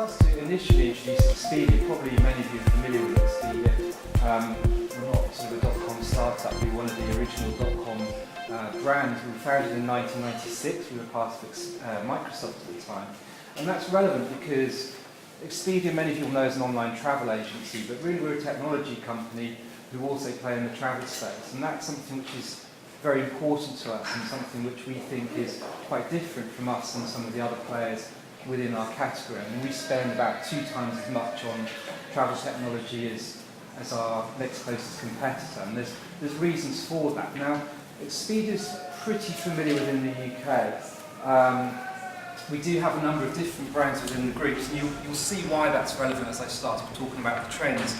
decided to initially introduce Expedia. Probably many of you are familiar with Expedia. We're not sort of a dot-com startup, we're one of the original dot-com brands. We were founded in 1996, we were part of Microsoft at the time. And that's relevant because Expedia, many of you will know, is an online travel agency, but really we're a technology company who also play in the travel space. And that's something which is very important to us and something which we think is quite different from us and some of the other players within our category. I mean, we spend about 2 times as much on travel technology as our next closest competitor, and there's reasons for that. Now, Expedia's pretty familiar within the UK. We do have a number of different brands within the groups, and you'll see why that's relevant as I start talking about the trends.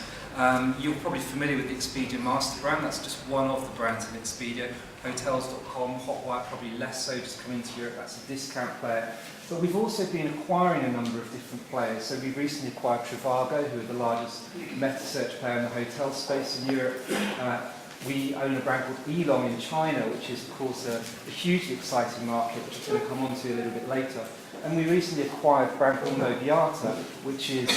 You're probably familiar with the Expedia Master brand. That's just one of the brands in Expedia. Hotels.com, Hotwire, probably less so, just coming to Europe, that's a discount player. But we've also been acquiring a number of different players. So we've recently acquired Trivago, who are the largest meta-search player in the hotel space in Europe. We own a brand called Elong in China, which is, of course, a hugely exciting market, which I'm going to come on to a little bit later. And we recently acquired a brand called Mobiata, which is,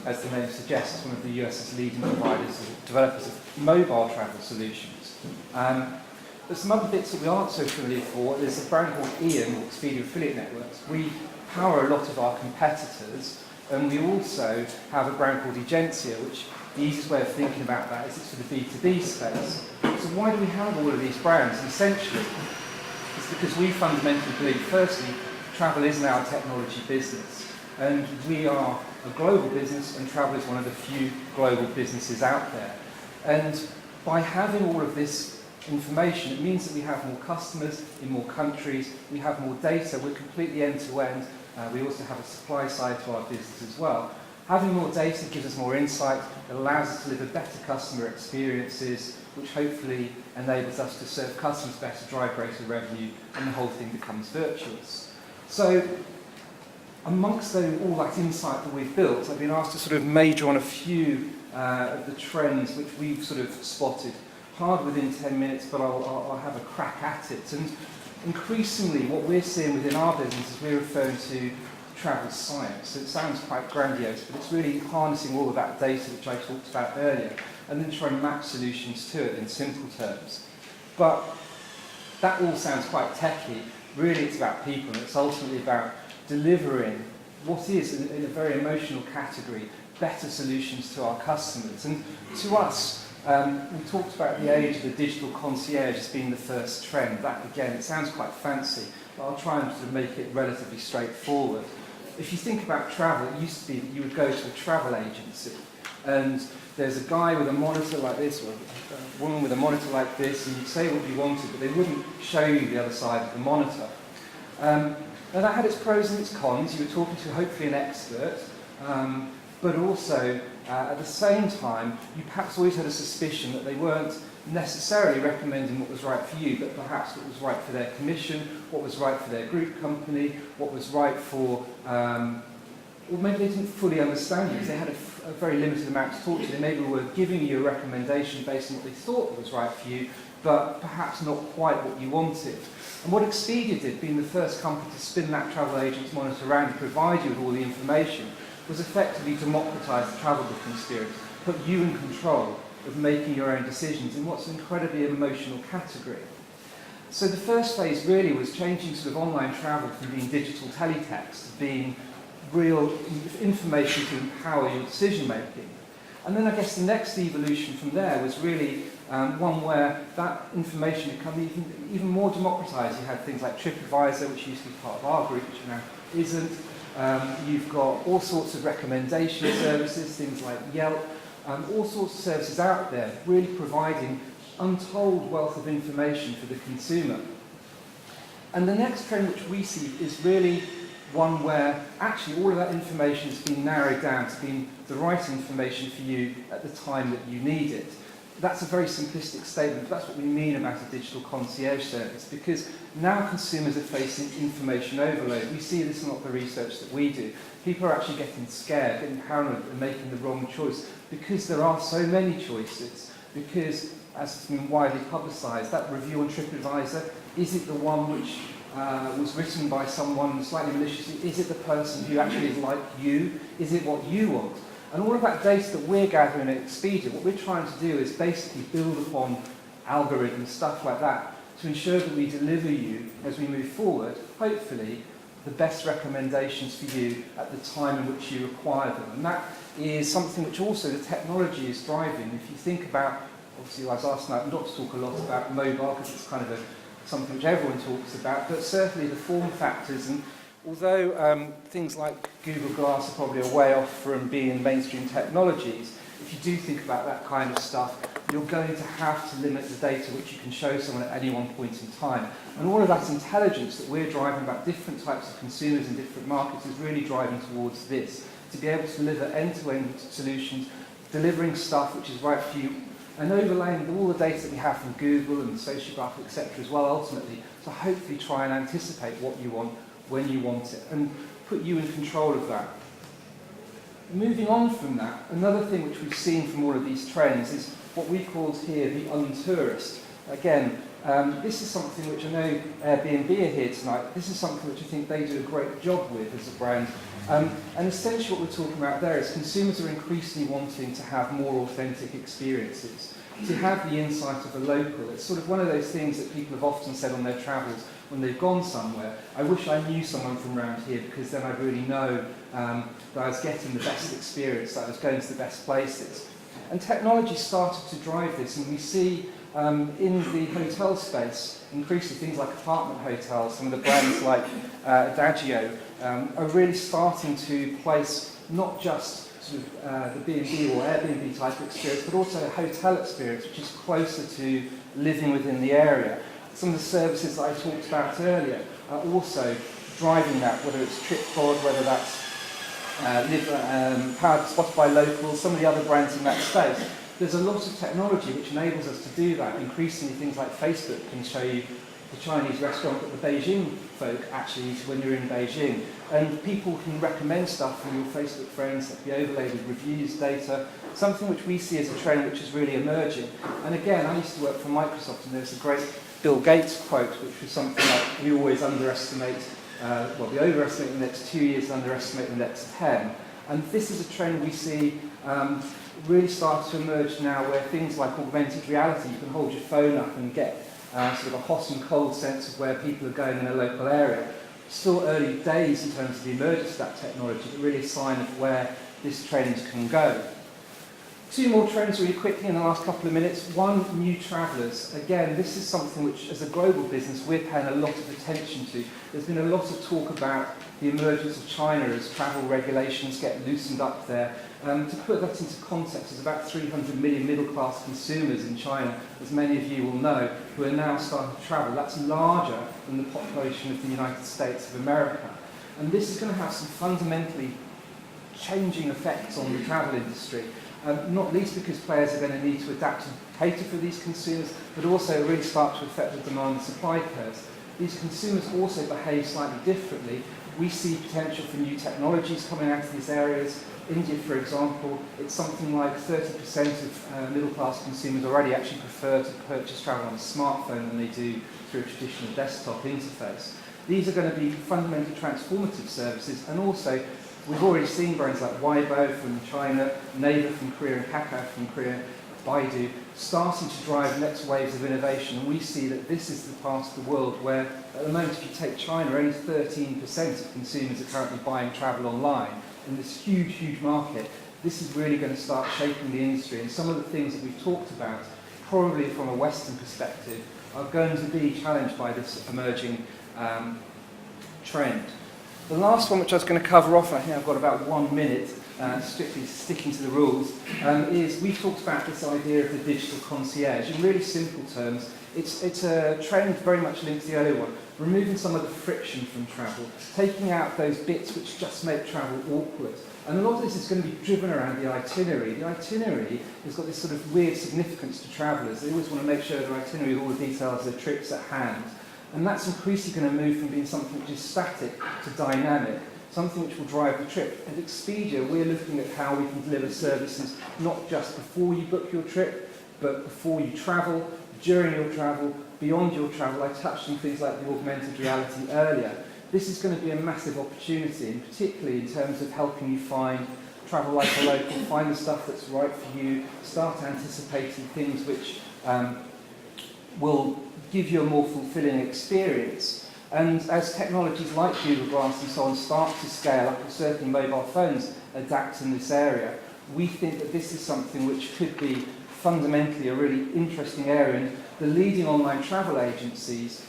as the name suggests, one of the US's leading developers of mobile travel solutions. There's some other bits that we aren't so familiar for. There's a brand called Ian, or Expedia Affiliate Networks. We power a lot of our competitors, and we also have a brand called Agencia, which the easiest way of thinking about that is it's for the B2B space. So why do we have all of these brands? And essentially, it's because we fundamentally believe, firstly, travel is now a technology business, and we are a global business, and travel is one of the few global businesses out there. And by having all of this information, it means that we have more customers in more countries, we have more data, we're completely end-to-end, we also have a supply side to our business as well. Having more data gives us more insight, it allows us to deliver better customer experiences, which hopefully enables us to serve customers better, drive greater revenue, and the whole thing becomes virtuous. So, amongst all that insight that we've built, I've been asked to sort of major on a few of the trends which we've sort of spotted. Hard within 10 minutes, but I'll have a crack at it. And increasingly, what we're seeing within our business is we're referring to travel science. So it sounds quite grandiose, but it's really harnessing all of that data which I talked about earlier, and then trying to map solutions to it in simple terms. But that all sounds quite techy. Really, it's about people, and it's ultimately about delivering what is, in a very emotional category, better solutions to our customers. And to us, we talked about the age of the digital concierge as being the first trend. That, again, it sounds quite fancy, but I'll try and sort of make it relatively straightforward. If you think about travel, it used to be that you would go to a travel agency, and there's a guy with a monitor like this, or a woman with a monitor like this, and you'd say what you wanted, but they wouldn't show you the other side of the monitor. Now that had its pros and its cons. You were talking to hopefully an expert, but also at the same time, you perhaps always had a suspicion that they weren't necessarily recommending what was right for you, but perhaps what was right for their commission, what was right for their group company, what was right for, or maybe they didn't fully understand you because they had a very limited amount to talk to you. They maybe were giving you a recommendation based on what they thought was right for you, but perhaps not quite what you wanted. And what Expedia did, being the first company to spin that travel agent's monitor around and provide you with all the information, was effectively democratise the travel booking experience, put you in control of making your own decisions in what's an incredibly emotional category. So the first phase really was changing sort of online travel from being digital teletext to being real information to empower your decision making. And then I guess the next evolution from there was really one where that information became even more democratised. You had things like TripAdvisor, which used to be part of our group, which now isn't. You've got all sorts of recommendation services, things like Yelp, all sorts of services out there really providing untold wealth of information for the consumer. And the next trend which we see is really one where actually all of that information has been narrowed down to being the right information for you at the time that you need it. That's a very simplistic statement, but that's what we mean about a digital concierge service, because now consumers are facing information overload. We see this in a lot of the research that we do. People are actually getting scared, getting paranoid and making the wrong choice because there are so many choices, because, as has been widely publicised, that review on TripAdvisor, is it the one which was written by someone slightly maliciously. Is it the person who actually is like you? Is it what you want? And all of that data that we're gathering at Expedia, what we're trying to do is basically build upon algorithms, stuff like that, to ensure that we deliver you, as we move forward, hopefully, the best recommendations for you at the time in which you require them. And that is something which also the technology is driving. If you think about, obviously I was asked not to talk a lot about mobile because it's kind of something which everyone talks about, but certainly the form factors, and although things like Google Glass are probably a way off from being mainstream technologies, if you do think about that kind of stuff, you're going to have to limit the data which you can show someone at any one point in time. And all of that intelligence that we're driving about different types of consumers in different markets is really driving towards this, to be able to deliver end-to-end solutions, delivering stuff which is right for you, and overlaying all the data that we have from Google and Sociograph, etc. as well, ultimately, to hopefully try and anticipate what you want when you want it, and put you in control of that. Moving on from that, another thing which we've seen from all of these trends is what we called here the untourist. Again, this is something which I know Airbnb are here tonight. This is something which I think they do a great job with as a brand. And essentially what we're talking about there is consumers are increasingly wanting to have more authentic experiences, to have the insight of a local. It's sort of one of those things that people have often said on their travels when they've gone somewhere. I wish I knew someone from around here because then I'd really know that I was getting the best experience, that I was going to the best places. And technology started to drive this, and we see in the hotel space, increasingly things like apartment hotels, some of the brands like Adagio are really starting to place not just sort of the B&B or Airbnb type of experience, but also a hotel experience which is closer to living within the area. Some of the services that I talked about earlier are also driving that, whether it's Tripod, whether that's powered spotted by locals, some of the other brands in that space. There's a lot of technology which enables us to do that. Increasingly, things like Facebook can show you the Chinese restaurant that the Beijing folk actually eat when you're in Beijing. And people can recommend stuff from your Facebook friends that be overlaid with reviews, data, something which we see as a trend which is really emerging. And again, I used to work for Microsoft, and there's a great Bill Gates quote, which was something like, we always underestimate, we overestimate the next 2 years and underestimate the next 10. And this is a trend we see really start to emerge now, where things like augmented reality, you can hold your phone up and get sort of a hot and cold sense of where people are going in a local area. Still early days in terms of the emergence of that technology, but really a sign of where this trend can go. Two more trends really quickly in the last couple of minutes. One, new travellers. Again, this is something which, as a global business, we're paying a lot of attention to. There's been a lot of talk about the emergence of China as travel regulations get loosened up there. To put that into context, there's about 300 million middle-class consumers in China, as many of you will know, who are now starting to travel. That's larger than the population of the United States of America. And this is going to have some fundamentally changing effects on the travel industry. Not least because players are going to need to adapt and cater for these consumers, but also really start to affect the demand and supply curves. These consumers also behave slightly differently. We see potential for new technologies coming out of these areas. India, for example, it's something like 30% of middle-class consumers already actually prefer to purchase travel on a smartphone than they do through a traditional desktop interface. These are going to be fundamentally transformative services, and also we've already seen brands like Weibo from China, Naver from Korea, and Kakao from Korea, Baidu, starting to drive next waves of innovation. And we see that this is the part of the world where, at the moment, if you take China, only 13% of consumers are currently buying travel online. In this huge, huge market, this is really going to start shaping the industry. And some of the things that we've talked about, probably from a Western perspective, are going to be challenged by this emerging trend. The last one, which I was going to cover off, I think I've got about 1 minute, strictly sticking to the rules, is we've talked about this idea of the digital concierge. In really simple terms, it's a trend very much linked to the earlier one, removing some of the friction from travel, taking out those bits which just make travel awkward. And a lot of this is going to be driven around the itinerary. The itinerary has got this sort of weird significance to travellers. They always want to make sure their itinerary with all the details of their trips at hand. And that's increasingly going to move from being something which is static to dynamic, something which will drive the trip. At Expedia, we're looking at how we can deliver services not just before you book your trip, but before you travel, during your travel, beyond your travel. I touched on things like the augmented reality earlier. This is going to be a massive opportunity, and particularly in terms of helping you find travel like a local, find the stuff that's right for you, start anticipating things which will give you a more fulfilling experience. And as technologies like Google Glass and so on start to scale up, and certainly mobile phones adapt in this area, we think that this is something which could be fundamentally a really interesting area. And the leading online travel agencies,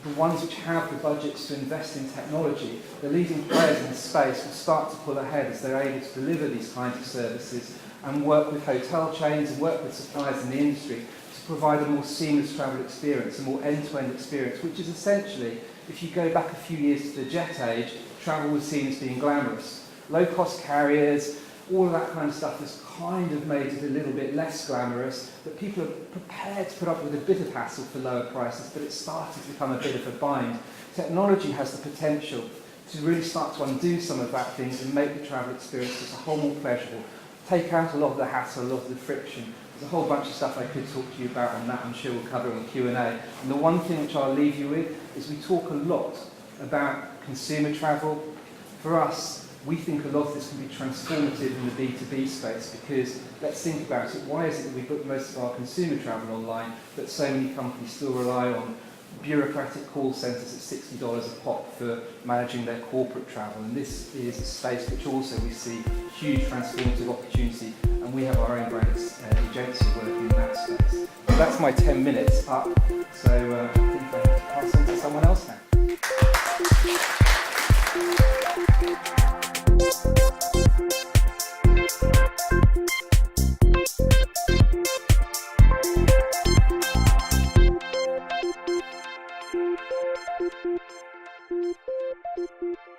the ones which have the budgets to invest in technology, the leading players in the space will start to pull ahead as they're able to deliver these kinds of services and work with hotel chains and work with suppliers in the industry to provide a more seamless travel experience, a more end-to-end experience, which is essentially, if you go back a few years to the jet age, travel was seen as being glamorous. Low-cost carriers, all of that kind of stuff has kind of made it a little bit less glamorous, but people are prepared to put up with a bit of hassle for lower prices, but it's started to become a bit of a bind. Technology has the potential to really start to undo some of that things and make the travel experience as a whole more pleasurable, take out a lot of the hassle, a lot of the friction. There's a whole bunch of stuff I could talk to you about on that, I'm sure we'll cover on Q&A. And the one thing which I'll leave you with is we talk a lot about consumer travel. For us, we think a lot of this can be transformative in the B2B space, because let's think about it. Why is it that we book most of our consumer travel online, but so many companies still rely on bureaucratic call centres at $60 a pop for managing their corporate travel? And this is a space which also we see huge transformative opportunity, and we have our own brand agency working in that space. So that's my 10 minutes up, so I think I have to pass on to someone else now. Thank you.